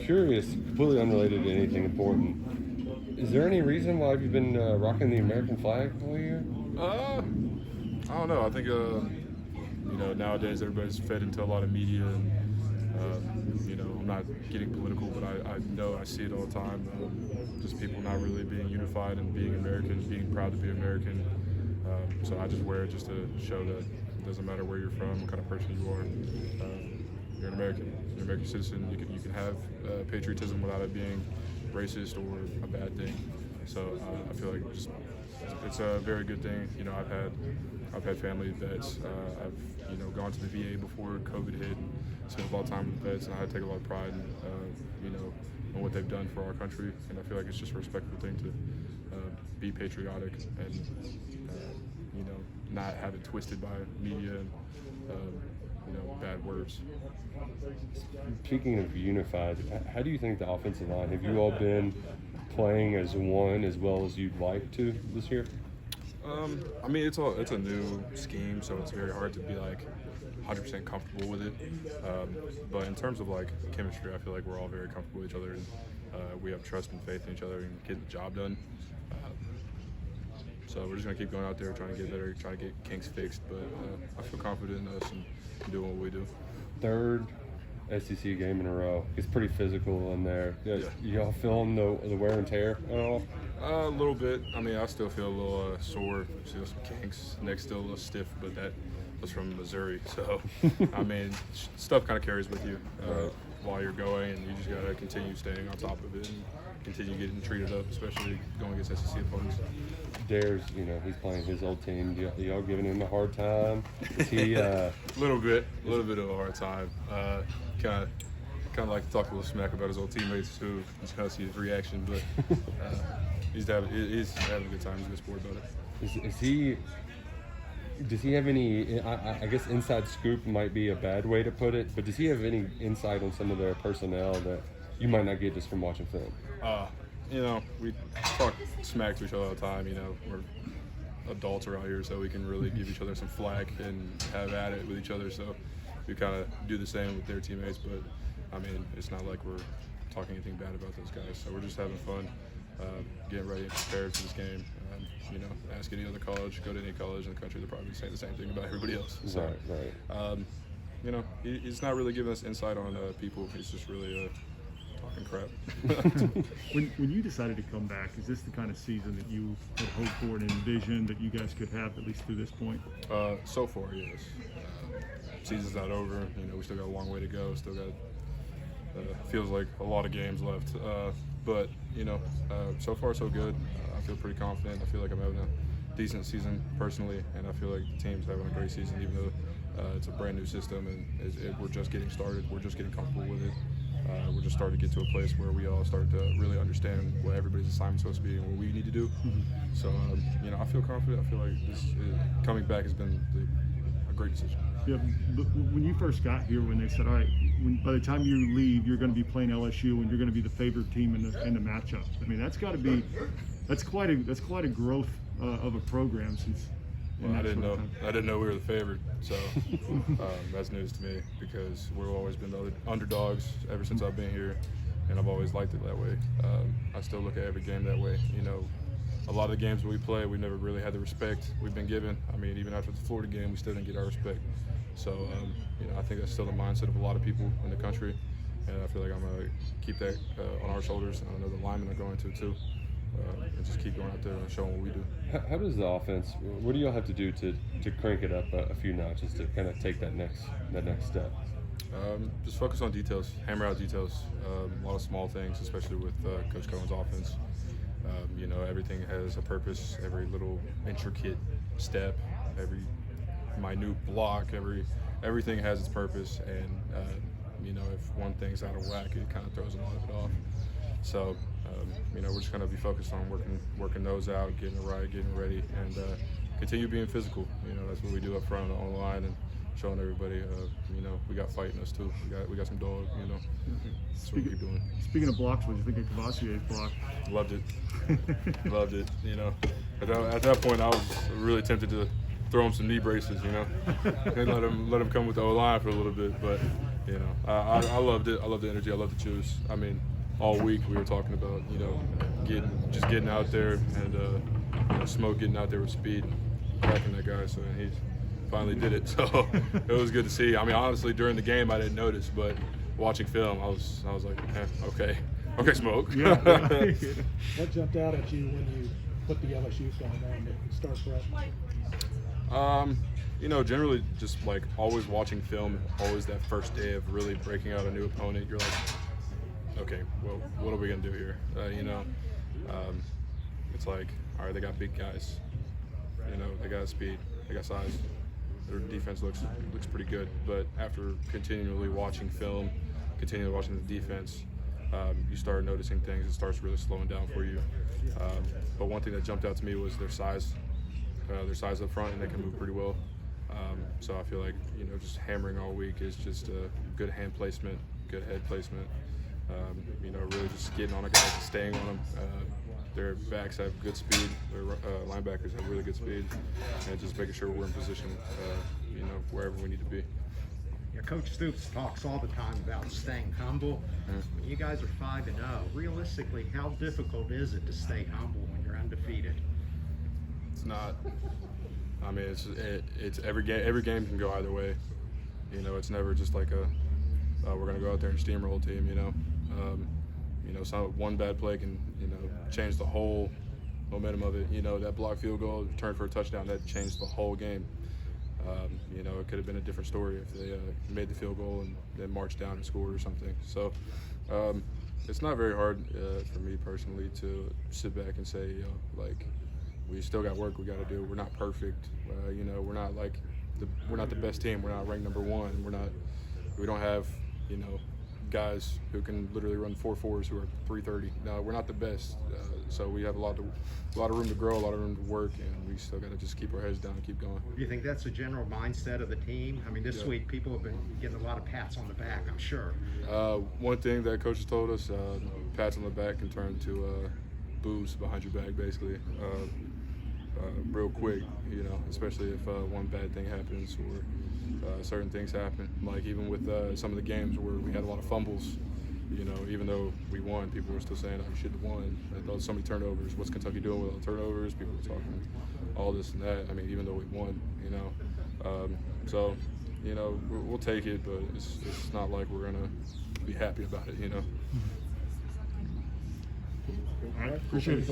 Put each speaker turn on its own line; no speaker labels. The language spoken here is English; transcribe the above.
curious, completely unrelated to anything important. Is there any reason why you've been rocking the American flag all year?
I don't know. I think nowadays everybody's fed into a lot of media, and I'm not getting political, but I know I see it all the time. Just people not really being unified and being American, being proud to be American. So I just wear it just to show that it doesn't matter where you're from, what kind of person you are. You're an American. You're an American citizen. You can have patriotism without it being racist or a bad thing. So I feel like it's a very good thing. I've had family vets. I've gone to the VA before COVID hit, and spent a lot of time with vets, and I take a lot of pride in what they've done for our country. And I feel like it's just a respectful thing to be patriotic and not have it twisted by media and bad words.
Speaking of unified, how do you think the offensive line, have you all been playing as one as well as you'd like to this year?
It's a new scheme, so it's very hard to be like 100% comfortable with it. But in terms of like chemistry, I feel like we're all very comfortable with each other, and we have trust and faith in each other and getting the job done. So we're just gonna keep going out there, trying to get better, trying to get kinks fixed. But I feel confident in us and doing what we do.
Third SEC game in a row. It's pretty physical in there.
Yeah.
Y'all feeling the wear and tear at all?
A little bit. I still feel a little sore, still some kinks. Neck's still a little stiff, but that was from Missouri. So, stuff kind of carries with you while you're going, and you just got to continue staying on top of it and continue getting treated up, especially going against SEC opponents.
Dare's, he's playing his old team. Y'all giving him a hard time? Is he?
A little bit of a hard time. Kind of like to talk a little smack about his old teammates too. Just kind of see his reaction, but he's having a good time. He's a good sport about it.
Is he? Does he have any? I guess inside scoop might be a bad way to put it, but does he have any insight on some of their personnel that you might not get just from watching film?
We talk smack to each other all the time. We're adults around here, so we can really give each other some flack and have at it with each other. So we kind of do the same with their teammates, but it's not like we're talking anything bad about those guys. So we're just having fun, getting ready and prepared for this game. Ask any other college, go to any college in the country, they're probably saying the same thing about everybody else. So,
right.
It's not really giving us insight on people. It's just really talking crap.
When you decided to come back, is this the kind of season that you had hoped for and envisioned that you guys could have at least through this point?
So far, yes. Season's not over. We still got a long way to go. Still got feels like a lot of games left. But so far so good. I feel pretty confident. I feel like I'm having a decent season personally, and I feel like the team's having a great season, even though it's a brand new system and we're just getting started. We're just getting comfortable with it. We're just starting to get to a place where we all start to really understand what everybody's assignment's supposed to be and what we need to do.
Mm-hmm.
So, I feel confident. I feel like coming back has been a great decision.
Yeah, when you first got here, when they said, all right, by the time you leave, you're going to be playing LSU and you're going to be the favored team in the matchup. That's quite a growth of a program since.
Well, I didn't know we were the favorite, so that's news to me because we've always been the underdogs ever since I've been here, and I've always liked it that way. I still look at every game that way. A lot of the games we play, we never really had the respect we've been given. Even after the Florida game, we still didn't get our respect. So, I think that's still the mindset of a lot of people in the country, and I feel like I'm going to keep that on our shoulders, and I know the linemen are going to too. And just keep going out there and showing what we do.
How does the offense? What do y'all have to do to crank it up a few notches to kind of take that next step?
Just focus on details, hammer out details. A lot of small things, especially with Coach Cohen's offense. Everything has a purpose. Every little intricate step, every minute block, everything has its purpose. And if one thing's out of whack, it kind of throws a lot of it off. So, we're just going to be focused on working those out, getting it right, getting ready, and continue being physical. That's what we do up front on the line, and showing everybody, we got fight in us too. We got some dog. That's what we keep doing.
Speaking of blocks, what did you think of Cavasier's block?
Loved it. Loved it. At that point, I was really tempted to throw him some knee braces. And let him come with the O-line for a little bit, but. You know, I loved it. I loved the energy. I loved the juice. I mean, all week we were talking about, you know, getting out there and you know, Smoke getting out there with speed, cracking that guy. So he finally did it. So it was good to see. I mean, honestly, during the game I didn't notice, but watching film, I was like, okay, Smoke.
Yeah.
What jumped out at you when you put the LSU film on to start prep?
You know, generally just like always watching film, always that first day of really breaking out a new opponent, you're like, okay, well, what are we gonna do here? You know, it's like, all right, they got big guys, you know, they got speed, they got size, their defense looks pretty good. But after continually watching film, continually watching the defense, you start noticing things. It starts really slowing down for you. But one thing that jumped out to me was their size up front, and they can move pretty well. So I feel like, you know, just hammering all week is just good hand placement, good head placement. You know, really just getting on a guy, just staying on them. Their backs have good speed. Their linebackers have really good speed, and just making sure we're in position, you know, wherever we need to be.
Yeah, Coach Stoops talks all the time about staying humble. When you guys are 5-0, realistically, how difficult is it to stay humble when you're undefeated?
It's not. I mean, it's every game can go either way. You know, it's never just like we're gonna go out there and steamroll a team. You know, one bad play can, you know, change the whole momentum of it. You know, that blocked field goal, return for a touchdown, that changed the whole game. You know, it could have been a different story if they made the field goal and then marched down and scored or something. So it's not very hard for me personally to sit back and say, you know, like, we still got work we got to do. We're not perfect. You know, we're not like we're not the best team. We're not ranked #1. We don't have, you know, guys who can literally run 4.4s who are 3.30. No, we're not the best. So we have a lot of room to grow, a lot of room to work, and we still got to just keep our heads down and keep going.
Do you think that's the general mindset of the team? I mean, this week people have been getting a lot of pats on the back, I'm sure.
One thing that coaches told us, pats on the back can turn to boos behind your back, basically. Real quick, you know, especially if one bad thing happens or certain things happen. Like even with some of the games where we had a lot of fumbles, you know, even though we won, people were still saying, oh, you should have won. There was so many turnovers. What's Kentucky doing with all the turnovers? People were talking all this and that. I mean, even though we won, you know. So, you know, we'll take it, but it's not like we're going to be happy about it, you know.
All right, appreciate it.